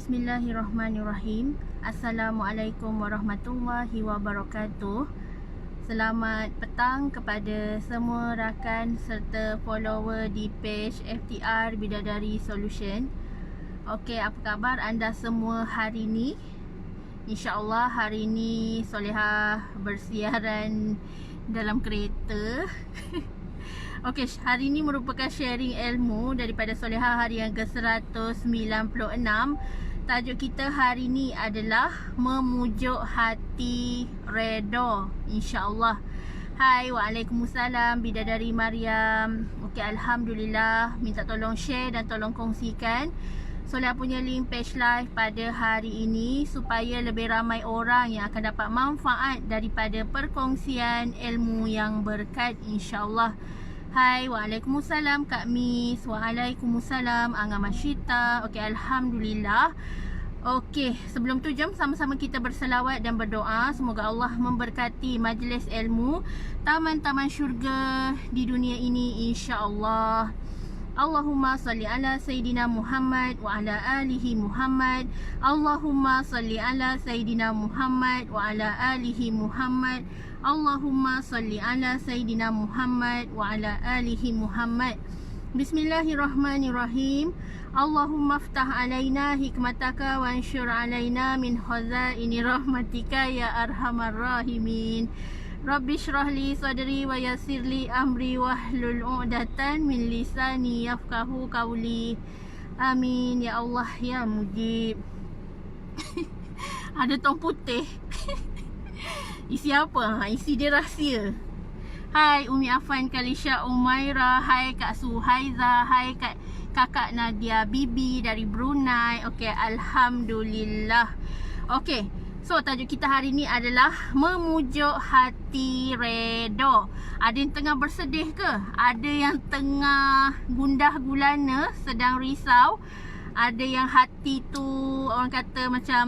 Bismillahirrahmanirrahim. Assalamualaikum warahmatullahi wabarakatuh. Selamat petang kepada semua rakan serta follower di page FTR Bidadari Solution. Okey, apa khabar anda semua hari ini? InsyaAllah hari ini Solehah bersiaran dalam kereta. Okey, hari ini merupakan sharing ilmu daripada Solehah hari yang ke-196. Tajuk kita hari ini adalah memujuk hati redha, insya-Allah. Hai, waalaikumsalam Bidadari Mariam. Okey, alhamdulillah. Minta tolong share dan tolong kongsikan Solehah punya link page live pada hari ini supaya lebih ramai orang yang akan dapat manfaat daripada perkongsian ilmu yang berkat, insya-Allah. Hai, waalaikumsalam Kak Miss. Waalaikumsalam Angga Masyita. Okey, alhamdulillah. Okey, sebelum tu jom sama-sama kita berselawat dan berdoa. Semoga Allah memberkati majlis ilmu taman-taman syurga di dunia ini, insya-Allah. Allahumma salli ala Sayyidina Muhammad wa ala alihi Muhammad. Allahumma salli ala Sayyidina Muhammad wa ala alihi Muhammad. Allahumma salli ala Sayyidina Muhammad wa ala alihi Muhammad. Bismillahirrahmanirrahim. Allahumma aftah alaina hikmataka wa ansyur alaina min khazaini rahmatika ya arhamar rahimin. Rabbi syrah li sadri wa yassir li amri wahlul 'uqdatan min lisani yafqahu qawli. Amin ya Allah ya Mujib. Ada tong putih. Isi apa? Isi dia rahsia. Hai Umi Afan, Kalisha Umaira. Hai Kak Suhaiza. Hai Kakak Nadia Bibi dari Brunei. Okey, alhamdulillah. Okey, so tajuk kita hari ni adalah memujuk hati redha. Ada yang tengah bersedih ke? Ada yang tengah gundah gulana, sedang risau? Ada yang hati tu orang kata macam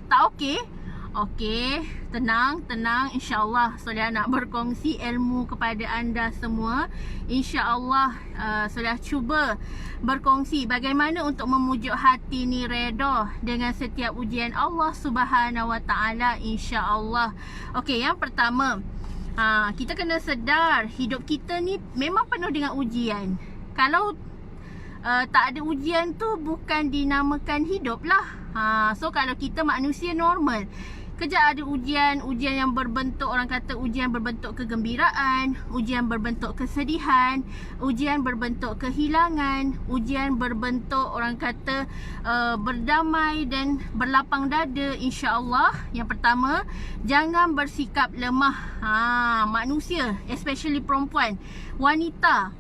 tak okey? Okey, tenang, insya-Allah Solehah nak berkongsi ilmu kepada anda semua. Insya-Allah Solehah cuba berkongsi bagaimana untuk memujuk hati ni redha dengan setiap ujian Allah Subhanahu Wa Taala, insya-Allah. Okey, yang pertama, kita kena sedar hidup kita ni memang penuh dengan ujian. Kalau tak ada ujian tu bukan dinamakan hidup lah. So kalau kita manusia normal, kejap ada ujian yang berbentuk, orang kata ujian berbentuk kegembiraan, ujian berbentuk kesedihan, ujian berbentuk kehilangan, ujian berbentuk orang kata berdamai dan berlapang dada, insya-Allah. Yang pertama, jangan bersikap lemah. Manusia, especially perempuan, wanita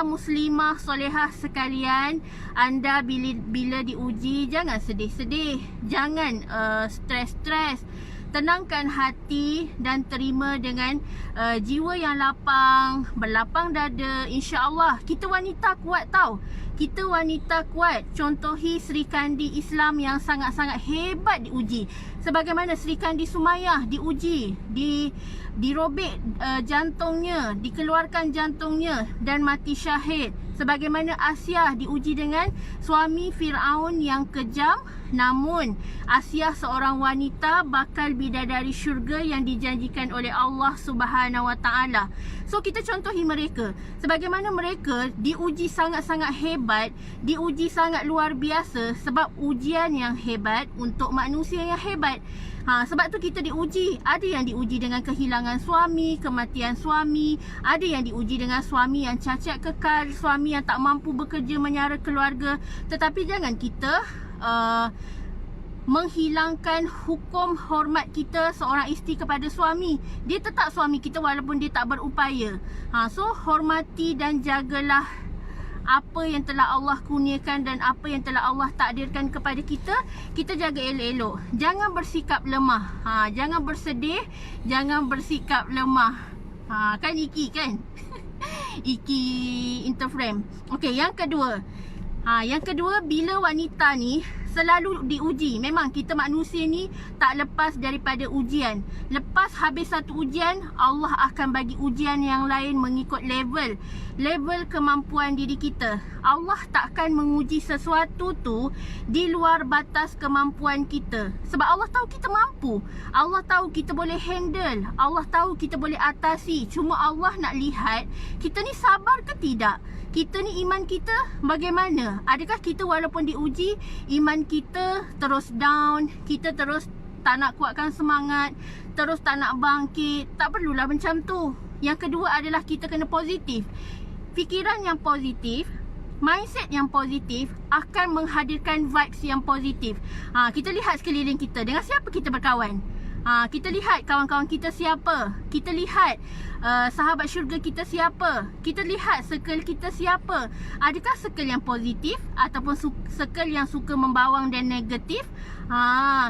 muslimah solehah sekalian, anda bila diuji jangan sedih-sedih, jangan stres-stres. Tenangkan hati dan terima dengan jiwa yang lapang, berlapang dada, insya-Allah. Kita wanita kuat tau. Kita wanita kuat. Contohi Sri Kandi Islam yang sangat-sangat hebat diuji. Sebagaimana Sri Kandi Sumayyah diuji, dirobek jantungnya, dikeluarkan jantungnya dan mati syahid. Sebagaimana Asia diuji dengan suami Firaun yang kejam, namun Asia seorang wanita bakal bidadari syurga yang dijanjikan oleh Allah Subhanahu Wa Taala. So kita contohi mereka. Sebagaimana mereka diuji sangat-sangat hebat, diuji sangat luar biasa, sebab ujian yang hebat untuk manusia yang hebat. Sebab tu kita diuji. Ada yang diuji dengan kehilangan suami, kematian suami. Ada yang diuji dengan suami yang cacat kekal, suami yang tak mampu bekerja menyara keluarga. Tetapi jangan kita menghilangkan hukum hormat kita seorang isteri kepada suami. Dia tetap suami kita walaupun dia tak berupaya. So hormati dan jagalah apa yang telah Allah kurniakan dan apa yang telah Allah takdirkan kepada kita. Kita jaga elok-elok. Jangan bersikap lemah. Jangan bersedih, jangan bersikap lemah. Kan Iki kan? Iki Interframe. Okey, yang kedua. Yang kedua, bila wanita ni selalu diuji. Memang kita manusia ni tak lepas daripada ujian. Lepas habis satu ujian, Allah akan bagi ujian yang lain mengikut level kemampuan diri kita. Allah takkan menguji sesuatu tu di luar batas kemampuan kita. Sebab Allah tahu kita mampu. Allah tahu kita boleh handle. Allah tahu kita boleh atasi. Cuma Allah nak lihat kita ni sabar ke tidak. Kita ni iman kita bagaimana? Adakah kita walaupun diuji, iman kita terus down, kita terus tak nak kuatkan semangat, terus tak nak bangkit? Tak perlulah macam tu. Yang kedua adalah kita kena positif. Fikiran yang positif, mindset yang positif akan menghadirkan vibes yang positif. Kita lihat sekeliling kita, dengan siapa kita berkawan. Kita lihat kawan-kawan kita siapa. Kita lihat sahabat syurga kita siapa. Kita lihat circle kita siapa. Adakah circle yang positif ataupun circle yang suka membawang dan negatif?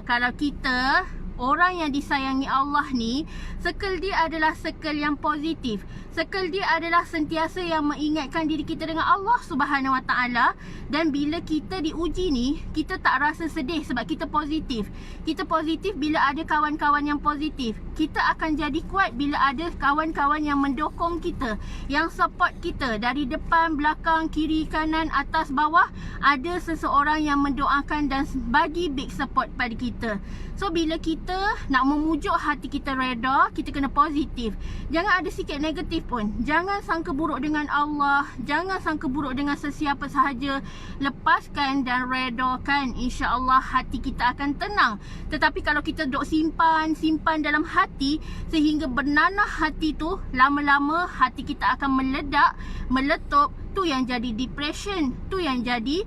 Kalau kita orang yang disayangi Allah ni, circle dia adalah circle yang positif. Circle dia adalah sentiasa yang mengingatkan diri kita dengan Allah Subhanahu Wa Taala. Dan bila kita diuji ni, kita tak rasa sedih sebab kita positif. Kita positif bila ada kawan-kawan yang positif. Kita akan jadi kuat bila ada kawan-kawan yang mendukung kita, yang support kita dari depan, belakang, kiri, kanan, atas, bawah. Ada seseorang yang mendoakan dan bagi big support pada kita. So bila kita nak memujuk hati kita reda, kita kena positif. Jangan ada sikit negatif pun. Jangan sangka buruk dengan Allah. Jangan sangka buruk dengan sesiapa sahaja. Lepaskan dan redakan. InsyaAllah hati kita akan tenang. Tetapi kalau kita duk simpan dalam hati sehingga bernanah hati tu, lama-lama hati kita akan meledak, meletup. Tu yang jadi depression. Tu yang jadi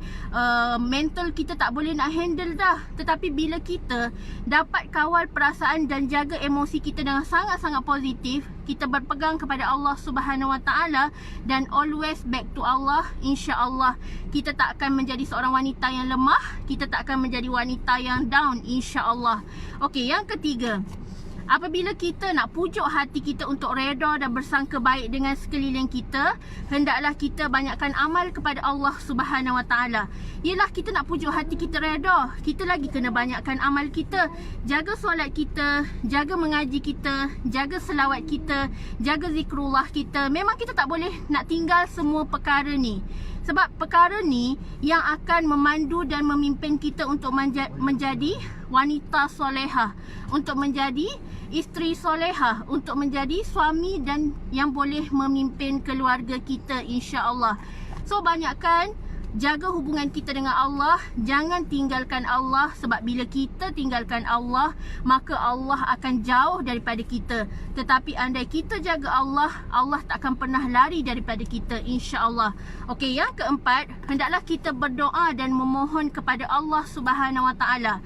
mental kita tak boleh nak handle dah. Tetapi bila kita dapat kawal perasaan dan jaga emosi kita dengan sangat-sangat positif, kita berpegang kepada Allah Subhanahu Wa Taala dan always back to Allah, insya-Allah kita tak akan menjadi seorang wanita yang lemah, kita tak akan menjadi wanita yang down, insya-Allah. Okey, yang ketiga, apabila kita nak pujuk hati kita untuk reda dan bersangka baik dengan sekeliling kita, hendaklah kita banyakkan amal kepada Allah Subhanahu Wa Taala. Yelah, kita nak pujuk hati kita reda, kita lagi kena banyakkan amal kita. Jaga solat kita, jaga mengaji kita, jaga selawat kita, jaga zikrullah kita. Memang kita tak boleh nak tinggal semua perkara ni. Sebab perkara ni yang akan memandu dan memimpin kita untuk menjadi wanita solehah, untuk menjadi isteri solehah, untuk menjadi suami dan yang boleh memimpin keluarga kita, insya-Allah. So banyakkan jaga hubungan kita dengan Allah. Jangan tinggalkan Allah. Sebab bila kita tinggalkan Allah, maka Allah akan jauh daripada kita. Tetapi andai kita jaga Allah, Allah tak akan pernah lari daripada kita, insya-Allah. Okey, yang keempat, hendaklah kita berdoa dan memohon kepada Allah Subhanahu Wa Taala.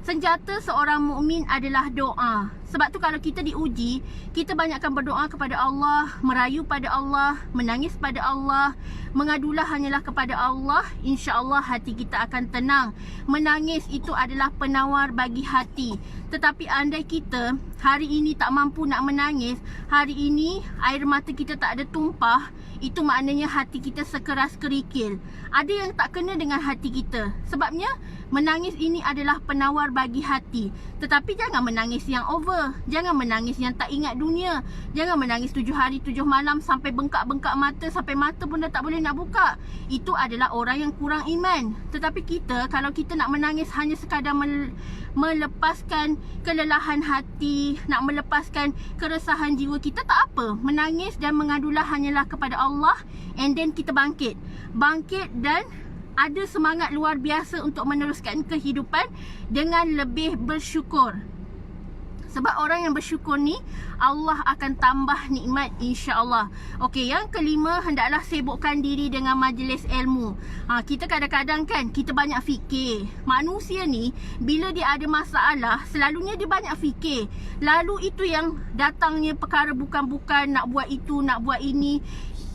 Senjata seorang mukmin adalah doa. Sebab tu kalau kita diuji, kita banyakkan berdoa kepada Allah, merayu pada Allah, menangis pada Allah, mengadulah hanyalah kepada Allah. InsyaAllah hati kita akan tenang. Menangis itu adalah penawar bagi hati. Tetapi andai kita hari ini tak mampu nak menangis, hari ini air mata kita tak ada tumpah, itu maknanya hati kita sekeras kerikil. Ada yang tak kena dengan hati kita. Sebabnya menangis ini adalah penawar bagi hati. Tetapi jangan menangis yang over. Jangan menangis yang tak ingat dunia. Jangan menangis 7 hari 7 malam sampai bengkak-bengkak mata, sampai mata pun dah tak boleh nak buka. Itu adalah orang yang kurang iman. Tetapi kita, kalau kita nak menangis hanya sekadar melepaskan kelelahan hati, nak melepaskan keresahan jiwa kita, tak apa. Menangis dan mengadulah hanyalah kepada Allah. And then kita bangkit dan ada semangat luar biasa untuk meneruskan kehidupan dengan lebih bersyukur. Sebab orang yang bersyukur ni, Allah akan tambah nikmat, insya-Allah. Okey, yang kelima, hendaklah sibukkan diri dengan majlis ilmu. Kita kadang-kadang kan, kita banyak fikir. Manusia ni, bila dia ada masalah, selalunya dia banyak fikir. Lalu itu yang datangnya perkara bukan-bukan, nak buat itu, nak buat ini.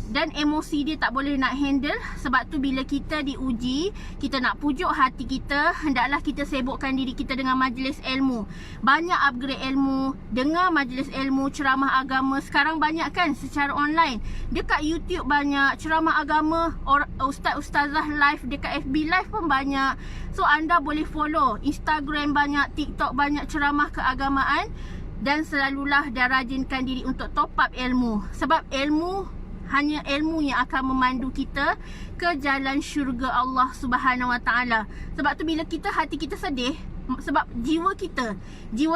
dan emosi dia tak boleh nak handle. Sebab tu bila kita diuji, kita nak pujuk hati kita, hendaklah kita sibukkan diri kita dengan majlis ilmu. Banyak upgrade ilmu, dengar majlis ilmu, ceramah agama. Sekarang banyak kan secara online. Dekat YouTube banyak ceramah agama, ustaz-ustazah live, dekat FB live pun banyak. So anda boleh follow Instagram banyak, TikTok banyak ceramah keagamaan. Dan selalulah dah rajinkan diri untuk top up ilmu. Sebab hanya ilmu yang akan memandu kita ke jalan syurga Allah Subhanahu Wa Taala. Sebab tu bila hati kita sedih, sebab jiwa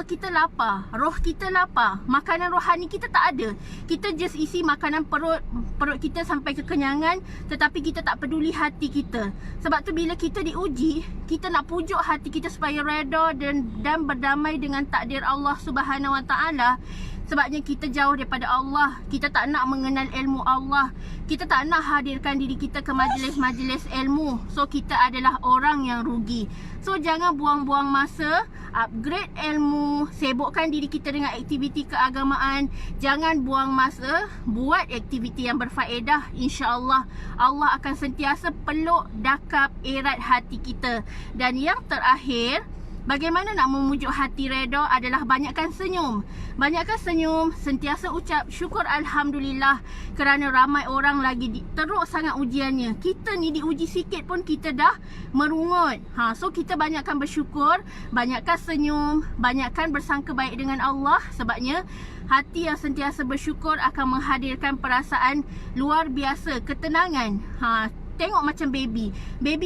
kita lapar, roh kita lapar, makanan rohani kita tak ada. Kita just isi makanan perut kita sampai kekenyangan, tetapi kita tak peduli hati kita. Sebab tu bila kita diuji, kita nak pujuk hati kita supaya reda dan berdamai dengan takdir Allah Subhanahu Wa Taala. Sebabnya kita jauh daripada Allah, kita tak nak mengenal ilmu Allah, kita tak nak hadirkan diri kita ke majlis-majlis ilmu. So kita adalah orang yang rugi. So jangan buang-buang masa, upgrade ilmu, sibukkan diri kita dengan aktiviti keagamaan. Jangan buang masa, buat aktiviti yang berfaedah. InsyaAllah Allah akan sentiasa peluk dakap erat hati kita. Dan yang terakhir, bagaimana nak memujuk hati reda adalah banyakkan senyum. Banyakkan senyum, sentiasa ucap syukur Alhamdulillah kerana ramai orang lagi teruk sangat ujiannya. Kita ni diuji sikit pun kita dah merungut. So kita banyakkan bersyukur, banyakkan senyum, banyakkan bersangka baik dengan Allah. Sebabnya hati yang sentiasa bersyukur akan menghadirkan perasaan luar biasa, ketenangan. Tengok macam baby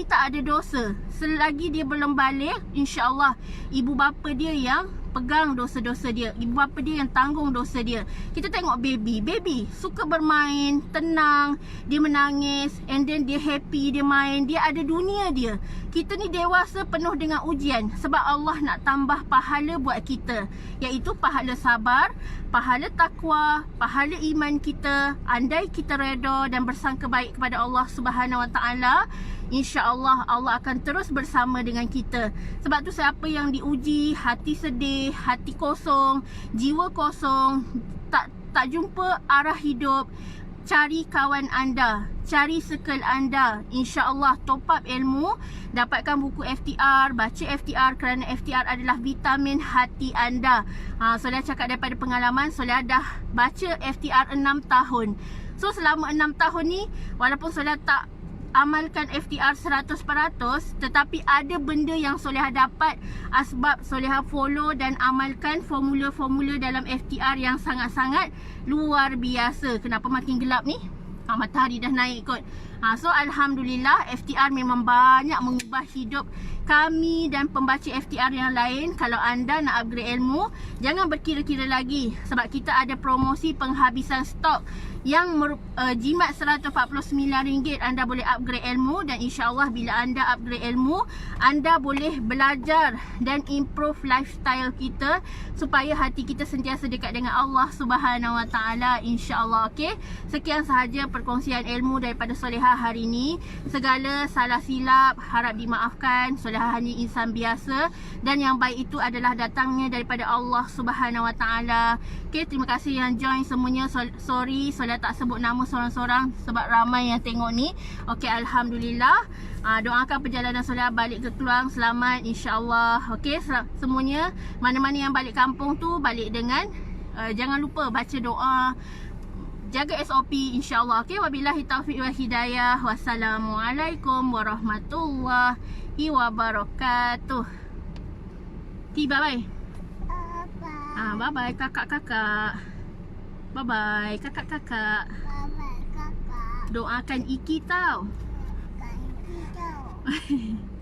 tak ada dosa. Selagi dia belum balik, insya-Allah ibu bapa dia yang pegang dosa-dosa dia, ibu bapa dia yang tanggung dosa dia. Kita tengok baby suka bermain, tenang, dia menangis, and then dia happy, dia main, dia ada dunia dia. Kita ni dewasa penuh dengan ujian sebab Allah nak tambah pahala buat kita, iaitu pahala sabar, pahala takwa, pahala iman kita. Andai kita reda dan bersangka baik kepada Allah Subhanahu Wa Taala, insya-Allah Allah akan terus bersama dengan kita. Sebab tu siapa yang diuji, hati sedih, hati kosong, jiwa kosong, tak jumpa arah hidup, cari kawan anda, cari circle anda. InsyaAllah top up ilmu, dapatkan buku FTR, baca FTR kerana FTR adalah vitamin hati anda. Soleha cakap daripada pengalaman, Soleha dah baca FTR 6 tahun. So selama 6 tahun ni, walaupun Soleha tak amalkan FTR 100%, tetapi ada benda yang Soleha dapat asbab Soleha follow dan amalkan formula-formula dalam FTR yang sangat-sangat luar biasa. Kenapa makin gelap ni? Matahari dah naik kot. So Alhamdulillah, FTR memang banyak mengubah hidup kami dan pembaca FTR yang lain. Kalau anda nak upgrade ilmu, jangan berkira-kira lagi sebab kita ada promosi penghabisan stok yang jimat RM149. Anda boleh upgrade ilmu dan insyaAllah bila anda upgrade ilmu, anda boleh belajar dan improve lifestyle kita supaya hati kita sentiasa dekat dengan Allah Subhanahu Wa Taala, insyaAllah. Okay, sekian sahaja perkongsian ilmu daripada Soleha hari ini. Segala salah silap harap dimaafkan. Soleha hanya insan biasa dan yang baik itu adalah datangnya daripada Allah Subhanahu Wa Taala. Okay, terima kasih yang join semuanya. Sorry Soleha tak sebut nama seorang-seorang sebab ramai yang tengok ni. Okey, Alhamdulillah. Doakan perjalanan Soleha balik ke Keluang selamat, insya-Allah. Okey, semuanya mana-mana yang balik kampung tu balik dengan jangan lupa baca doa, jaga SOP, insya-Allah. Okey, wabillahi taufiq wal hidayah. Wassalamualaikum warahmatullahi wabarakatuh. Bye-bye. Bye-bye kakak-kakak. Bye-bye kakak-kakak. Bye-bye kakak. Doakan Iki tau. Doakan Iki tau.